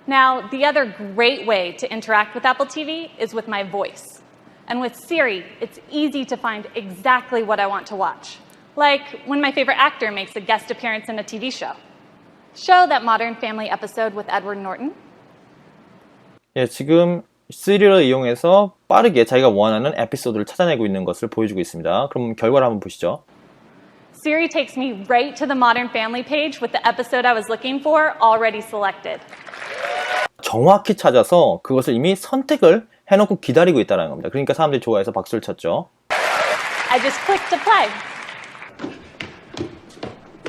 Now, the other great way to interact with Apple TV is with my voice. And with Siri, it's easy to find exactly what I want to watch. Like when my favorite actor makes a guest appearance in a TV show. Show that Modern Family episode with Edward Norton. 예, 지금 시리를 이용해서 빠르게 자기가 원하는 에피소드를 찾아내고 있는 것을 보여주고 있습니다. 그럼 결과를 한번 보시죠. Siri takes me right to the Modern Family page with the episode I was looking for already selected. 정확히 찾아서 그것을 이미 선택을 해놓고 기다리고 있다는 겁니다. 그러니까 사람들이 좋아해서 박수를 쳤죠. I just clicked to play.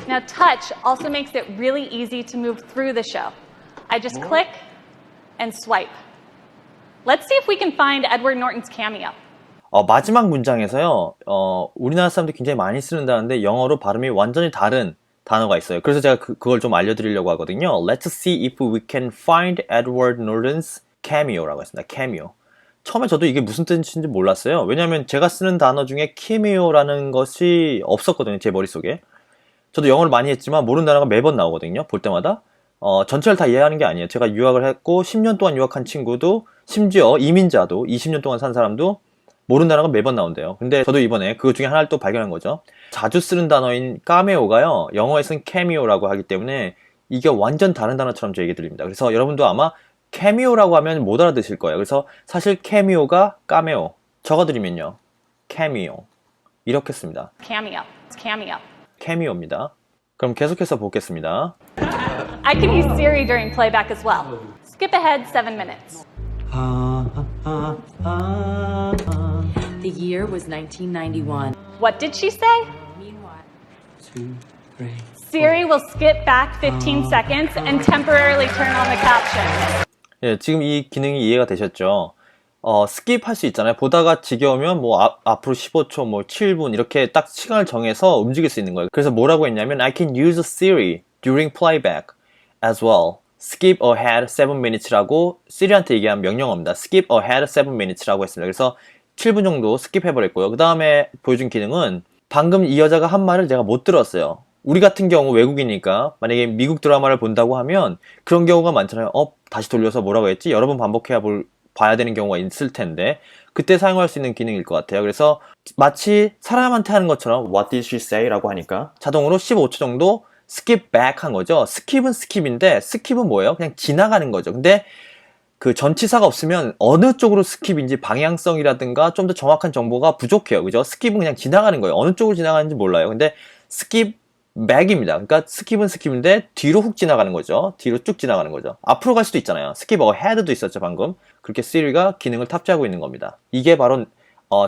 Now, touch also makes it really easy to move through the show. I just click and swipe. Let's see if we can find Edward Norton's cameo. 마지막 문장에서요, 우리나라 사람들이 굉장히 많이 쓰는다는데 영어로 발음이 완전히 다른 단어가 있어요. 그래서 제가 그걸 좀 알려드리려고 하거든요. Let's see if we can find Edward Norton's cameo라고 했습니다. cameo. 처음에 저도 이게 무슨 뜻인지 몰랐어요. 왜냐하면 제가 쓰는 단어 중에 cameo라는 것이 없었거든요. 제 머릿속에. 저도 영어를 많이 했지만 모르는 단어가 매번 나오거든요. 볼 때마다. 전체를 다 이해하는 게 아니에요. 제가 유학을 했고 10년 동안 유학한 친구도 심지어 이민자도 20년 동안 산 사람도 모르는 단어가 매번 나온대요. 근데 저도 이번에 그것 중에 하나를 또 발견한 거죠. 자주 쓰는 단어인 까메오가요. 영어에서는 캐미오라고 하기 때문에 이게 완전 다른 단어처럼 저 얘기 들립니다. 그래서 여러분도 아마 캐미오라고 하면 못 알아듣실 거예요. 그래서 사실 캐미오가 까메오. 적어드리면요. 캐미오. 이렇게 씁니다. Cameo. It's cameo. 캐미오입니다. 그럼 계속해서 보겠습니다. I can use Siri during playback as well. Skip ahead 7 minutes. The year was 1991. What did she say? Meanwhile, 2, 3. Siri will skip back 15 seconds and temporarily turn on the captions. 예, 지금 이 기능이 이해가 되셨죠? 스킵할 수 있잖아요. 보다가 지겨우면 뭐 앞으로 15초, 뭐 7분 이렇게 딱 시간을 정해서 움직일 수 있는 거예요. 그래서 뭐라고 했냐면 I can use Siri during playback as well. skip ahead 7 minutes라고 시리한테 얘기한 명령어입니다. skip ahead 7 minutes라고 했습니다. 그래서 7분 정도 스킵해버렸고요. 그 다음에 보여준 기능은 방금 이 여자가 한 말을 제가 못 들었어요. 우리 같은 경우 외국이니까 만약에 미국 드라마를 본다고 하면 그런 경우가 많잖아요. 다시 돌려서 뭐라고 했지? 여러 번 반복해야 봐야 되는 경우가 있을 텐데 그때 사용할 수 있는 기능일 것 같아요. 그래서 마치 사람한테 하는 것처럼 What did she say? 라고 하니까 자동으로 15초 정도 skip back 한 거죠. 스킵은 스킵인데 스킵은 뭐예요? 그냥 지나가는 거죠. 근데 그 전치사가 없으면 어느 쪽으로 스킵인지 방향성이라든가 좀 더 정확한 정보가 부족해요. 그죠? 스킵은 그냥 지나가는 거예요. 어느 쪽으로 지나가는지 몰라요. 근데 skip back입니다. 그러니까 스킵은 스킵인데 뒤로 훅 지나가는 거죠. 뒤로 쭉 지나가는 거죠. 앞으로 갈 수도 있잖아요. skip ahead도 있었죠, 방금. 그렇게 Siri가 기능을 탑재하고 있는 겁니다. 이게 바로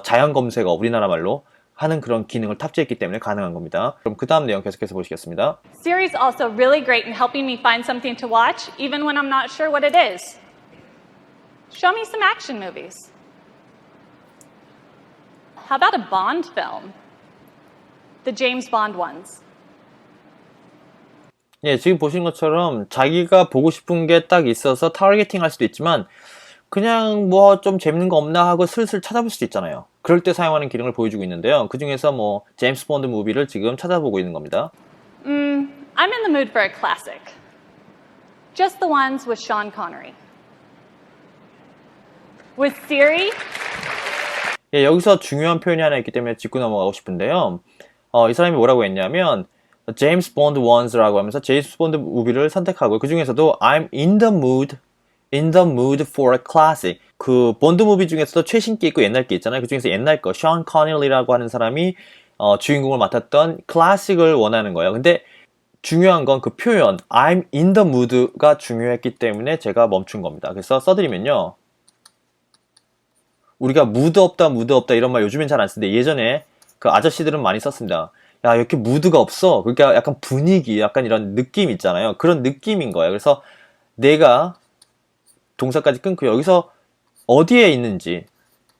자연 검색어, 우리나라 말로 하는 그런 기능을 탑재했기 때문에 가능한 겁니다. 그럼 그 다음 내용 계속해서 보시겠습니다. Siri's also really great in helping me find something to watch, even when I'm not sure what it is. Show me some action movies. How about a Bond film? The James Bond ones. 예, 지금 보신 것처럼 자기가 보고 싶은 게 딱 있어서 타겟팅 할 수도 있지만 그냥 뭐 좀 재밌는 거 없나 하고 슬슬 찾아볼 수도 있잖아요. 그럴 때 사용하는 기능을 보여주고 있는데요. 그 중에서 뭐 제임스 본드 무비를 지금 찾아보고 있는 겁니다. I'm in the mood for a classic. Just the ones with Sean Connery. With Siri, 예, 여기서 중요한 표현이 하나 있기 때문에 짚고 넘어가고 싶은데요. 이 사람이 뭐라고 했냐면 제임스 본드 원스라고 하면서 제임스 본드 무비를 선택하고 그 중에서도 I'm in the mood for a classic. 그 본드 무비 중에서도 최신 게 있고 옛날 게 있잖아요. 그 중에서 옛날 거 션 커넬리라고 하는 사람이 주인공을 맡았던 클래식을 원하는 거예요. 근데 중요한 건 그 표현 I'm in the mood가 중요했기 때문에 제가 멈춘 겁니다. 그래서 써드리면요. 우리가 무드 없다 이런 말 요즘엔 잘 안 쓰는데 예전에 그 아저씨들은 많이 썼습니다. 야, 이렇게 무드가 없어. 그러니까 약간 분위기, 약간 이런 느낌 있잖아요. 그런 느낌인 거예요. 그래서 내가 동사까지 끊고 여기서 어디에 있는지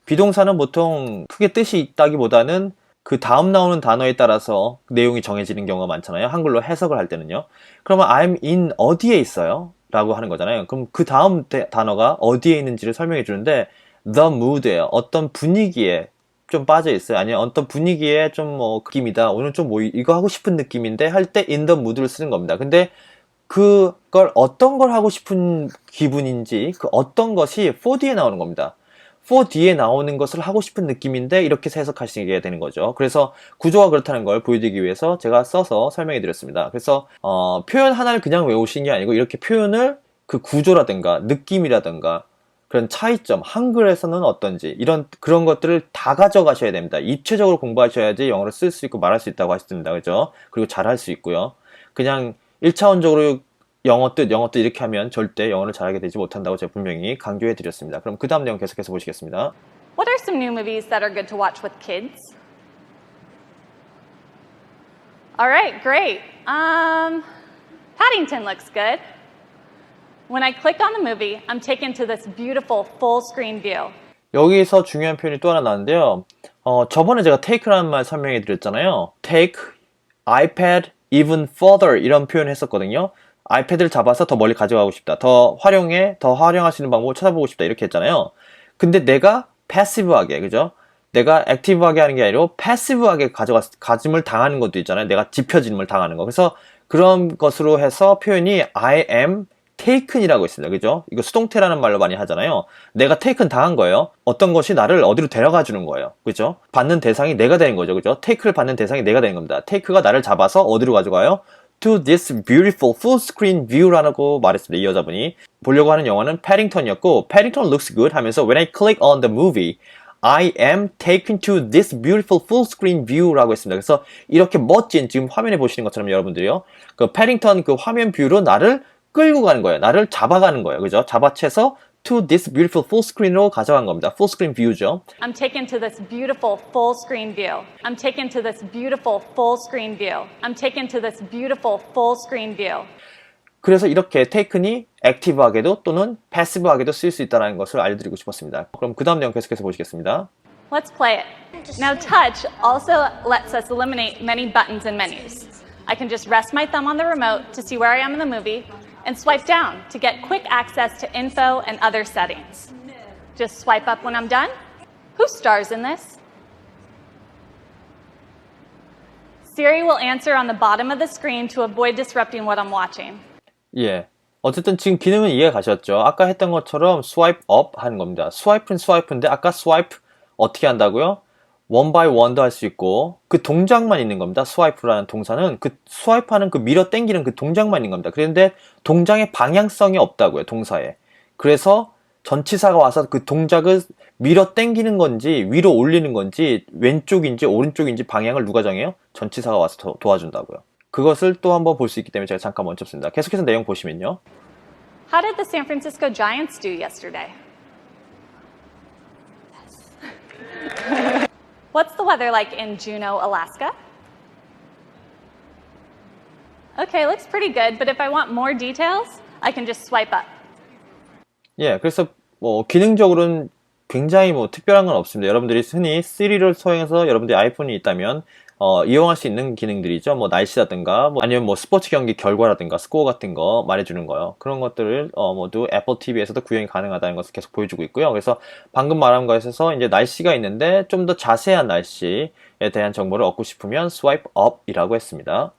비동사는 보통 크게 뜻이 있다기보다는 그 다음 나오는 단어에 따라서 내용이 정해지는 경우가 많잖아요. 한글로 해석을 할 때는요. 그러면 I'm in 어디에 있어요? 라고 하는 거잖아요. 그럼 그 다음 단어가 어디에 있는지를 설명해 주는데 the mood예요. 어떤 분위기에 좀 빠져 있어요. 아니면 어떤 분위기에 좀 뭐 느낌이다. 오늘 좀 뭐 이거 하고 싶은 느낌인데 할 때 in the mood를 쓰는 겁니다. 근데 그걸 어떤 걸 하고 싶은 기분인지 그 어떤 것이 4D에 나오는 겁니다. 4D에 나오는 것을 하고 싶은 느낌인데 이렇게 해석하시게 되는 거죠. 그래서 구조가 그렇다는 걸 보여드리기 위해서 제가 써서 설명해 드렸습니다. 그래서 표현 하나를 그냥 외우신 게 아니고 이렇게 표현을 그 구조라든가 느낌이라든가 그런 차이점, 한글에서는 어떤지 그런 것들을 다 가져가셔야 됩니다. 입체적으로 공부하셔야지 영어를 쓸 수 있고 말할 수 있다고 하셨습니다. 그죠? 그리고 잘할 수 있고요. 그냥 1차원적으로 영어 뜻 이렇게 하면 절대 영어를 잘하게 되지 못한다고 제가 분명히 강조해 드렸습니다. 그럼 그 다음 내용 계속해서 보시겠습니다. What are some new movies that are good to watch with kids? All right, great. Paddington looks good. When I click on the movie, I'm taken to this beautiful full screen view. 여기서 중요한 표현이 또 하나 나왔는데요. 저번에 제가 take라는 말 설명해 드렸잖아요. take, iPad, even further 이런 표현을 했었거든요. 아이패드를 잡아서 더 멀리 가져가고 싶다. 더 활용할 수 있는 방법을 찾아보고 싶다. 이렇게 했잖아요. 근데 내가 패시브하게, 그죠? 내가 액티브하게 하는 게 아니라 패시브하게 가짐을 당하는 것도 있잖아요. 내가 집혀짐을 당하는 거. 그래서 그런 것으로 해서 표현이 I am taken이라고 있습니다. 그죠? 이거 수동태라는 말로 많이 하잖아요. 내가 taken 당한 거예요. 어떤 것이 나를 어디로 데려가 주는 거예요. 그죠? 받는 대상이 내가 되는 거죠. 그죠? take를 받는 대상이 내가 되는 겁니다. take가 나를 잡아서 어디로 가져가요? To this beautiful full screen view라고 말했습니다. 이 여자분이. 보려고 하는 영화는 패딩턴이었고 Paddington looks good 하면서 When I click on the movie, I am taken to this beautiful full screen view라고 했습니다. 그래서 이렇게 멋진 지금 화면에 보시는 것처럼 여러분들이요. 그 패딩턴 그 화면 뷰로 나를 끌고 가는 거예요. 나를 잡아가는 거예요. 그죠? 잡아채서 to this beautiful full screen으로 가져간 겁니다. full screen view죠. I'm taken to this beautiful full screen view. I'm taken to this beautiful full screen view. I'm taken to this beautiful full screen view. 그래서 이렇게 taken이 액티브하게도 또는 패시브하게도 쓸 수 있다는 것을 알려드리고 싶었습니다. 그럼 그 다음 내용 계속해서 보시겠습니다. Let's play it. Now touch also lets us eliminate many buttons and menus. I can just rest my thumb on the remote to see where I am in the movie and swipe down to get quick access to info and other settings. Just swipe up when I'm done. Who stars in this? Siri will answer on the bottom of the screen to avoid disrupting what I'm watching. 예. 어쨌든 지금 기능은 이해가 가셨죠? 아까 했던 것처럼 swipe up 하는 겁니다. swipe는 swipe인데 아까 swipe 어떻게 한다고요? one by one도 할 수 있고 그 동작만 있는 겁니다. swipe라는 동사는 그 swipe하는 그 밀어 당기는 그 동작만 있는 겁니다. 그런데 동작의 방향성이 없다고요. 동사에. 그래서 전치사가 와서 그 동작을 밀어 당기는 건지 위로 올리는 건지 왼쪽인지 오른쪽인지 방향을 누가 정해요? 전치사가 와서 도와준다고요. 그것을 또 한번 볼 수 있기 때문에 제가 잠깐 멈췄습니다. 계속해서 내용 보시면요. How did the San Francisco Giants do yesterday? What's the weather like in Juneau, Alaska? Okay, looks pretty good, but if I want more details, I can just swipe up. 예, 그래서 기능적으로는 굉장히 특별한 건 없습니다. 여러분들이 흔히 Siri를 사용해서 여러분들이 아이폰이 있다면 이용할 수 있는 기능들이죠. 날씨라든가 아니면 스포츠 경기 결과라든가 스코어 같은 거 말해주는 거요. 그런 것들을 모두 애플 TV에서도 구현이 가능하다는 것을 계속 보여주고 있고요. 그래서 방금 말한 것에서 이제 날씨가 있는데 좀 더 자세한 날씨에 대한 정보를 얻고 싶으면 swipe up이라고 했습니다.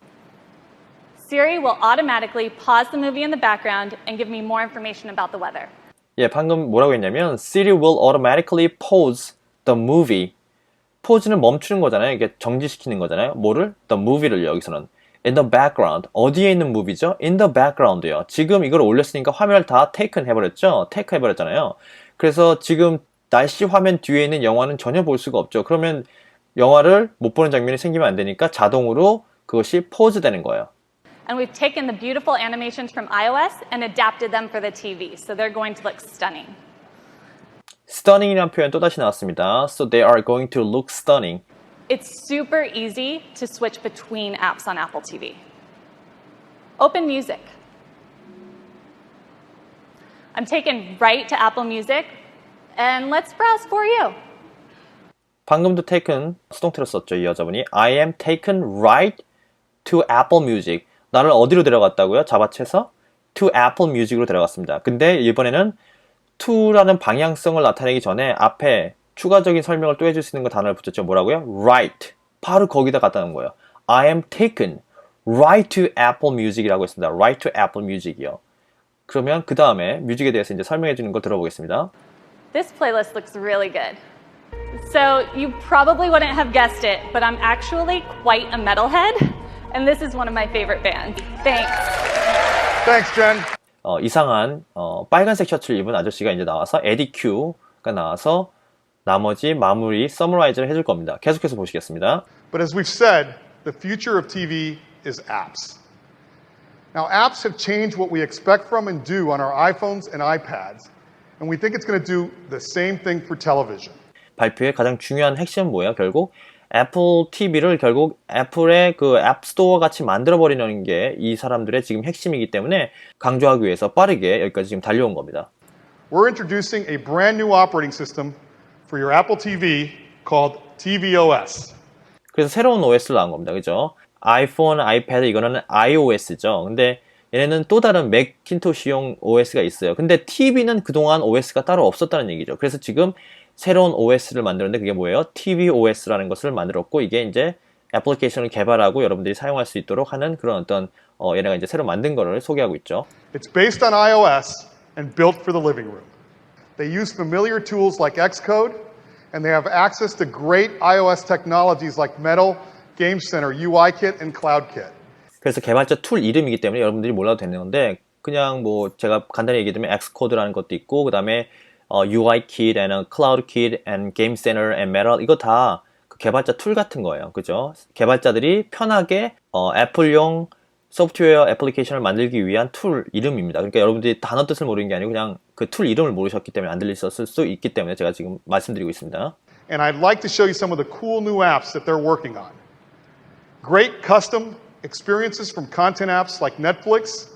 Siri will automatically pause the movie in the background and give me more information about the weather. 예, 방금 뭐라고 했냐면 Siri will automatically pause the movie. pause는 멈추는 거잖아요. 이게 정지시키는 거잖아요. 뭐를? the movie를 여기서는 in the background. 어디에 있는 movie죠? in the background요. 지금 이걸 올렸으니까 화면을 다 taken 해버렸죠? take 해버렸잖아요. 그래서 지금 날씨 화면 뒤에 있는 영화는 전혀 볼 수가 없죠. 그러면 영화를 못 보는 장면이 생기면 안 되니까 자동으로 그것이 pause 되는 거예요. And we've taken the beautiful animations from iOS and adapted them for the TV, so they're going to look stunning. stunning이라는 표현 또다시 나왔습니다. So they are going to look stunning. It's super easy to switch between apps on Apple TV. Open Music. I'm taken right to Apple Music, and let's browse for you. 방금도 taken 수동태로 썼죠. 이 여자분이 I am taken right to Apple Music. 나를 어디로 데려갔다고요? 잡아채서 to Apple Music으로 데려갔습니다. 근데 이번에는 to라는 방향성을 나타내기 전에 앞에 추가적인 설명을 또 해줄 수 있는 거 단어를 붙였죠. 뭐라고요? right. 바로 거기다 갖다 놓은 거예요. I am taken Right to Apple Music이라고 있습니다. Right to Apple Music이요. 그러면 그 다음에 뮤직에 대해서 이제 설명해 주는 거 들어보겠습니다. This playlist looks really good. So you probably wouldn't have guessed it, but I'm actually quite a metalhead, and this is one of my favorite bands. Thanks. Thanks, Jen. 이상한 빨간색 셔츠를 입은 아저씨가 이제 나와서 에디 큐가 나와서 나머지 마무리 서머라이즈를 해줄 겁니다. 계속해서 보시겠습니다. But as we've said, the future of TV is apps. Now, apps have changed what we expect from and do on our iPhones and iPads, and we think it's going to do the same thing for television. 발표의 가장 중요한 핵심은 뭐예요? 결국 애플 TV를 결국 애플의 그 앱스토어 같이 만들어버리는 게 이 사람들의 지금 핵심이기 때문에 강조하기 위해서 빠르게 여기까지 지금 달려온 겁니다. We're introducing a brand new operating system for your Apple TV called tvOS. 그래서 새로운 OS를 나온 겁니다. 그죠? 아이폰, 아이패드 이거는 iOS죠. 근데 얘네는 또 다른 맥킨토시용 OS가 있어요. 근데 TV는 그동안 OS가 따로 없었다는 얘기죠. 그래서 지금 새로운 OS를 만들었는데 그게 뭐예요? tvOS라는 것을 만들었고 이게 이제 애플리케이션을 개발하고 여러분들이 사용할 수 있도록 하는 그런 어떤 얘네가 이제 새로 만든 거를 소개하고 있죠. It's based on iOS and built for the living room. They use familiar tools like Xcode, and they have access to great iOS technologies like Metal, Game Center, UIKit, and CloudKit. 그래서 개발자 툴 이름이기 때문에 여러분들이 몰라도 되는 건데 그냥 뭐 제가 간단히 얘기드리면 Xcode라는 것도 있고 그 다음에 UIKit, and CloudKit, and Game Center, and Metal 이거 다 그 개발자 툴 같은 거예요. 그죠? 개발자들이 편하게 애플용 소프트웨어 애플리케이션을 만들기 위한 툴 이름입니다. 그러니까 여러분들이 단어 뜻을 모르는 게 아니고 그냥 그 툴 이름을 모르셨기 때문에 안 들리셨을 수 있기 때문에 제가 지금 말씀드리고 있습니다. And I'd like to show you some of the cool new apps that they're working on. Great custom experiences from content apps like Netflix,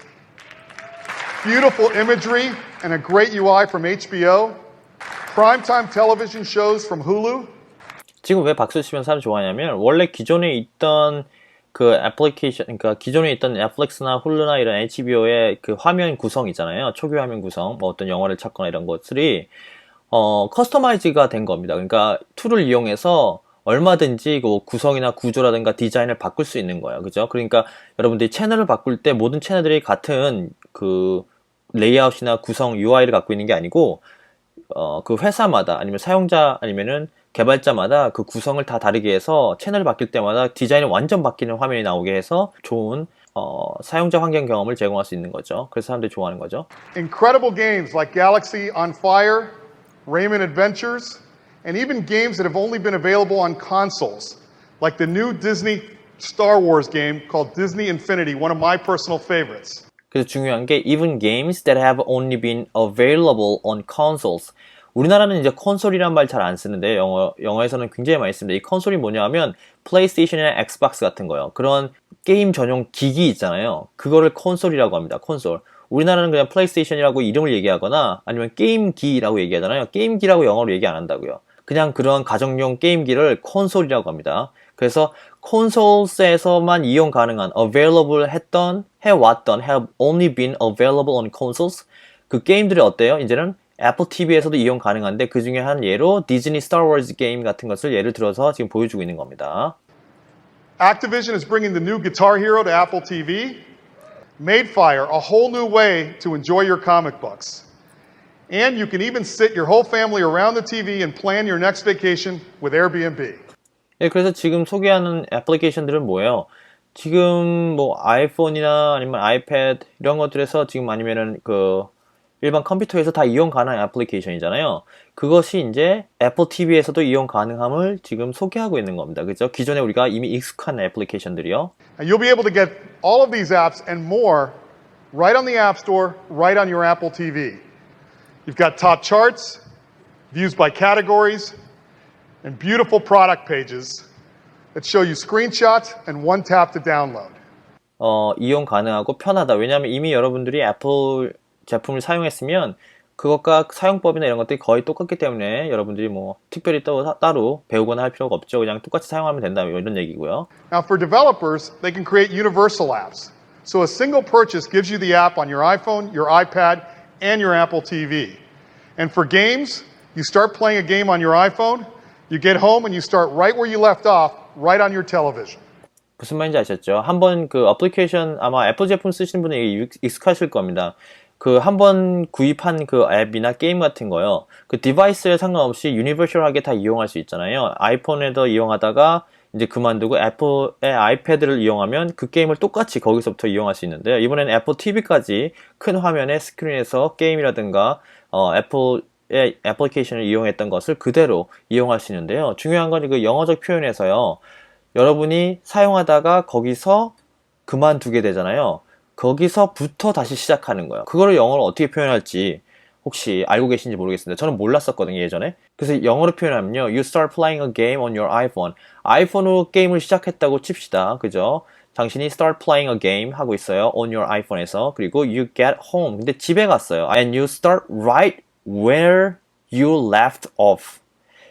beautiful imagery and a great UI from HBO, primetime television shows from Hulu. 지금 왜 박수 치면 사람 좋아하냐면 원래 기존에 있던 그 애플리케이션, 그러니까 기존에 있던 넷플릭스나 훌루나 이런 HBO의 그 화면 구성 있잖아요. 초기 화면 구성, 뭐 어떤 영화를 찾거나 이런 것들이 커스터마이즈가 된 겁니다. 그러니까 툴을 이용해서 얼마든지 그 구성이나 구조라든가 디자인을 바꿀 수 있는 거예요. 그죠? 그러니까 여러분들이 채널을 바꿀 때 모든 채널들이 같은 그 레이아웃이나 구성 UI를 갖고 있는 게 아니고 그 회사마다 아니면 사용자 아니면은 개발자마다 그 구성을 다 다르게 해서 채널을 바뀔 때마다 디자인이 완전 바뀌는 화면이 나오게 해서 좋은 사용자 환경 경험을 제공할 수 있는 거죠. 그래서 사람들이 좋아하는 거죠. Incredible games like Galaxy on Fire, Rayman Adventures, and even games that have only been available on consoles, like the new Disney Star Wars game called Disney Infinity, one of my personal favorites. 그래서 중요한 게 even games that have only been available on consoles. 우리나라는 이제 콘솔이란 말 잘 안 쓰는데 영어에서는 굉장히 많이 씁니다. 이 콘솔이 뭐냐 하면 플레이스테이션이나 엑스박스 같은 거요. 그런 게임 전용 기기 있잖아요. 그거를 콘솔이라고 합니다. 콘솔. 우리나라는 그냥 플레이스테이션이라고 이름을 얘기하거나 아니면 게임기라고 얘기하잖아요. 게임기라고 영어로 얘기 안 한다고요. 그냥 그런 가정용 게임기를 콘솔이라고 합니다. 그래서 콘솔에서만 이용 가능한 available 해왔던 have only been available on consoles 그 게임들이 어때요? 이제는 애플 TV에서도 이용 가능한데 그 중에 한 예로 디즈니 스타워즈 게임 같은 것을 예를 들어서 지금 보여주고 있는 겁니다. Activision is bringing the new Guitar Hero to Apple TV. Madefire, a whole new way to enjoy your comic books. And you can even sit your whole family around the TV and plan your next vacation with Airbnb. 예, 그래서 지금 소개하는 애플리케이션들은 뭐예요? 지금 뭐 아이폰이나 아니면 아이패드 이런 것들에서 지금 아니면은 그 일반 컴퓨터에서 다 이용 가능한 애플리케이션이잖아요. 그것이 이제 애플 TV에서도 이용 가능함을 지금 소개하고 있는 겁니다. 그죠? 기존에 우리가 이미 익숙한 애플리케이션들이요. And you'll be able to get all of these apps and more right on the App Store, right on your Apple TV. You've got top charts, views by categories, and beautiful product pages that show you screenshots and one tap to download. 이용 가능하고 편하다. 왜냐하면 이미 여러분들이 애플 제품을 사용했으면 그것과 사용법이나 이런 것들이 거의 똑같기 때문에 여러분들이 뭐 특별히 따로 배우거나 할 필요가 없죠. 그냥 똑같이 사용하면 된다. 이런 얘기고요. Now for developers, they can create universal apps. So a single purchase gives you the app on your iPhone, your iPad, and your Apple TV. And for games, you start playing a game on your iPhone, you get home and you start right where you left off, right on your television. 무슨 말인지 아셨죠? 한번 그 어플리케이션 아마 애플 제품 쓰시는 분은 이게 익숙하실 겁니다. 그 한번 구입한 그 앱이나 게임 같은 거요. 그 디바이스에 상관없이 유니버셜하게 다 이용할 수 있잖아요. 아이폰에도 이용하다가 이제 그만두고 애플의 아이패드를 이용하면 그 게임을 똑같이 거기서부터 이용할 수 있는데요. 이번에는 애플 TV까지 큰 화면의 스크린에서 게임이라든가 애플의 애플리케이션을 이용했던 것을 그대로 이용할 수 있는데요. 중요한 건 그 영어적 표현에서요. 여러분이 사용하다가 거기서 그만두게 되잖아요. 거기서부터 다시 시작하는 거예요. 그거를 영어로 어떻게 표현할지 혹시 알고 계신지 모르겠습니다. 저는 몰랐었거든요, 예전에. 그래서 영어로 표현하면요. You start playing a game on your iPhone. 아이폰으로 게임을 시작했다고 칩시다. 그죠? 당신이 start playing a game 하고 있어요. on your iPhone에서. 그리고 you get home. 근데 집에 갔어요. And you start right where you left off.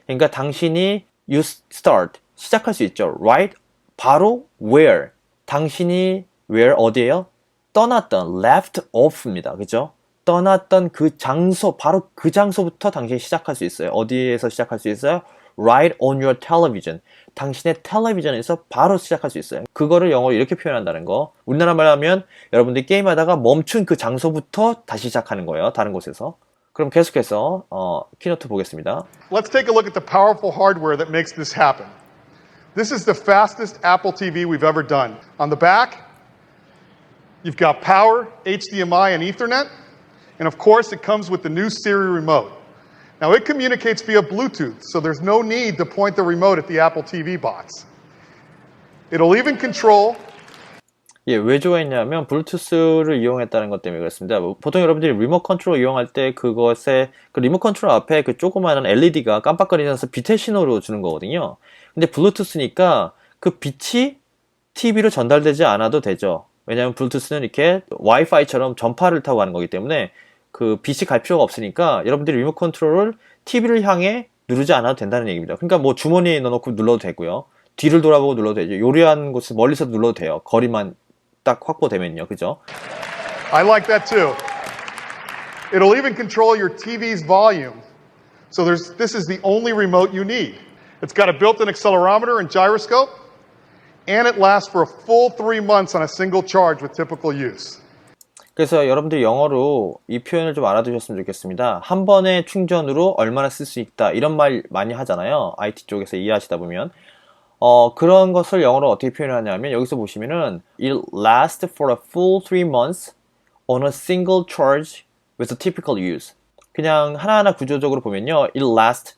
그러니까 당신이 you start 시작할 수 있죠. right 바로 where. 당신이 where 어디예요? 떠났던 left off입니다. 그죠? 떠났던 그 장소, 바로 그 장소부터 당신이 시작할 수 있어요. 어디에서 시작할 수 있어요? Right on your television. 당신의 텔레비전에서 바로 시작할 수 있어요. 그거를 영어로 이렇게 표현한다는 거. 우리나라 말로 하면 여러분들이 게임하다가 멈춘 그 장소부터 다시 시작하는 거예요. 다른 곳에서. 그럼 계속해서 키노트 보겠습니다. Let's take a look at the powerful hardware that makes this happen. This is the fastest Apple TV we've ever done. On the back, you've got power, HDMI, and Ethernet. And of course, it comes with the new Siri remote. Now, it communicates via Bluetooth, so there's no need to point the remote at the Apple TV box. It'll even control. 예, 왜 좋아했냐면 블루투스를 이용했다는 것 때문에 그렇습니다. 보통 여러분들이 리모트 컨트롤 이용할 때 그것에 그 리모트 컨트롤 앞에 그 조그마한 LED가 깜빡거리면서 빛의 신호로 주는 거거든요. 근데 블루투스니까 그 빛이 TV로 전달되지 않아도 되죠. 왜냐하면 블루투스는 이렇게 와이파이처럼 전파를 타고 가는 거기 때문에 그 빛이 갈 필요가 없으니까 여러분들이 리모트 컨트롤을 TV를 향해 누르지 않아도 된다는 얘기입니다. 그러니까 뭐 주머니에 넣어놓고 눌러도 되고요. 뒤를 돌아보고 눌러도 되죠. 요리하는 곳을 멀리서 눌러도 돼요. 거리만 딱 확보되면요. 그죠? I like that too. It'll even control your TV's volume. So this is the only remote you need. It's got a built-in accelerometer and gyroscope, and it lasts for a full 3 months on a single charge with typical use. 그래서 여러분들 영어로 이 표현을 좀 알아두셨으면 좋겠습니다. 한 번의 충전으로 얼마나 쓸 수 있다 이런 말 많이 하잖아요. IT 쪽에서 이해하시다 보면 그런 것을 영어로 어떻게 표현하냐면 여기서 보시면은 It lasts for a full 3 months on a single charge with a typical use. 그냥 하나하나 구조적으로 보면요. It lasts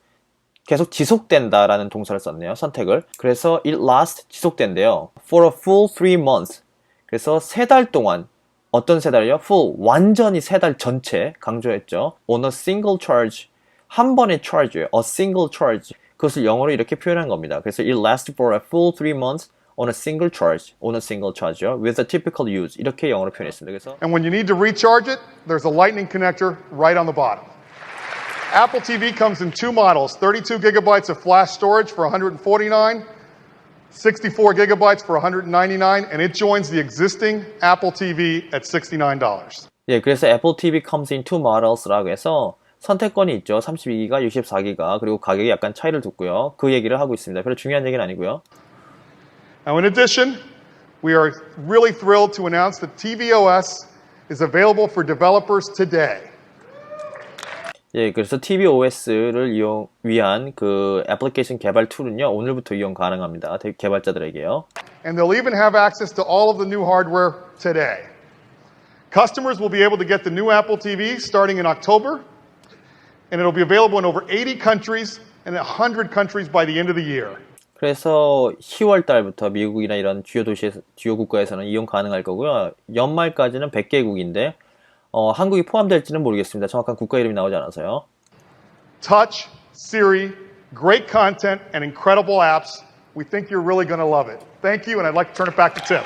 계속 지속된다라는 동사를 썼네요. 선택을. 그래서 it lasts 지속된대요. For a full 3 months. 그래서 3달 동안 어떤 3달이요? full 완전히 3달 전체 강조했죠. On a single charge. 한 번의 charge예요. A single charge. 그것을 영어로 이렇게 표현한 겁니다. 그래서 it lasts for a full 3 months on a single charge. On a single charge요. With a typical use. 이렇게 영어로 표현했습니다. 그래서 And when you need to recharge it, there's a lightning connector right on the bottom. Apple TV comes in 2 models, 32 gigabytes of flash storage for $149, 64 gigabytes for $199, and it joins the existing Apple TV at $69. 예, 그래서 Apple TV comes in 2 models라고 해서 선택권이 있죠. 32기가, 64기가, 그리고 가격이 약간 차이를 뒀고요. 그 얘기를 하고 있습니다. 별로 중요한 얘기는 아니고요. Now, in addition, we are really thrilled to announce that tvOS is available for developers today. 예, 그래서 tvOS를 위한 그 애플리케이션 개발 툴은요, 오늘부터 이용 가능합니다. 개발자들에게요. And they'll even have access to all of the new hardware today. Customers will be able to get the new Apple TV starting in October, and it'll be available in over 80 countries and 100 countries by the end of the year. 그래서 10월 달부터 미국이나 이런 주요 국가에서는 이용 가능할 거고요. 연말까지는 100개국인데 한국이 포함될지는 모르겠습니다. 정확한 국가 이름이 나오지 않아서요. Touch, Siri, great content, and incredible apps. We think you're really going to love it. Thank you, and I'd like to turn it back to Tim.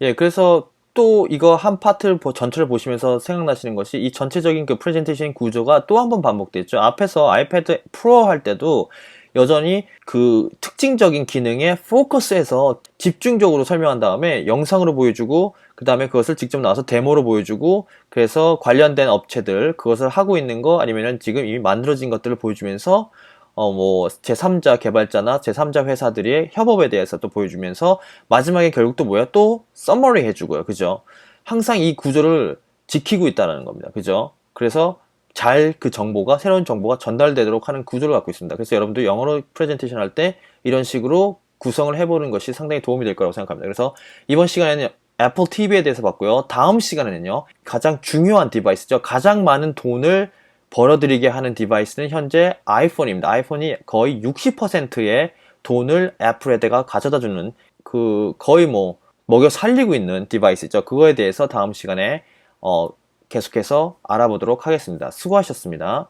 예, 그래서 또 이거 한 파트를 전체를 보시면서 생각나시는 것이 이 전체적인 그 프레젠테이션 구조가 또 한 번 반복됐죠. 앞에서 아이패드 프로 할 때도 여전히 그 특징적인 기능에 포커스해서 집중적으로 설명한 다음에 영상으로 보여주고 그 다음에 그것을 직접 나와서 데모로 보여주고 그래서 관련된 업체들 그것을 하고 있는 거 아니면은 지금 이미 만들어진 것들을 보여주면서 뭐 제3자 개발자나 제3자 회사들의 협업에 대해서 또 보여주면서 마지막에 결국 또 뭐야? 또 서머리 해주고요. 그죠? 항상 이 구조를 지키고 있다는 겁니다. 그죠? 그래서 잘 그 정보가 새로운 정보가 전달되도록 하는 구조를 갖고 있습니다. 그래서 여러분도 영어로 프레젠테이션 할 때 이런 식으로 구성을 해보는 것이 상당히 도움이 될 거라고 생각합니다. 그래서 이번 시간에는 애플 TV에 대해서 봤고요. 다음 시간에는요. 가장 중요한 디바이스죠. 가장 많은 돈을 벌어들이게 하는 디바이스는 현재 아이폰입니다. 아이폰이 거의 60%의 돈을 애플에다가 가져다 주는 거의 뭐 먹여 살리고 있는 디바이스죠. 그거에 대해서 다음 시간에 계속해서 알아보도록 하겠습니다. 수고하셨습니다.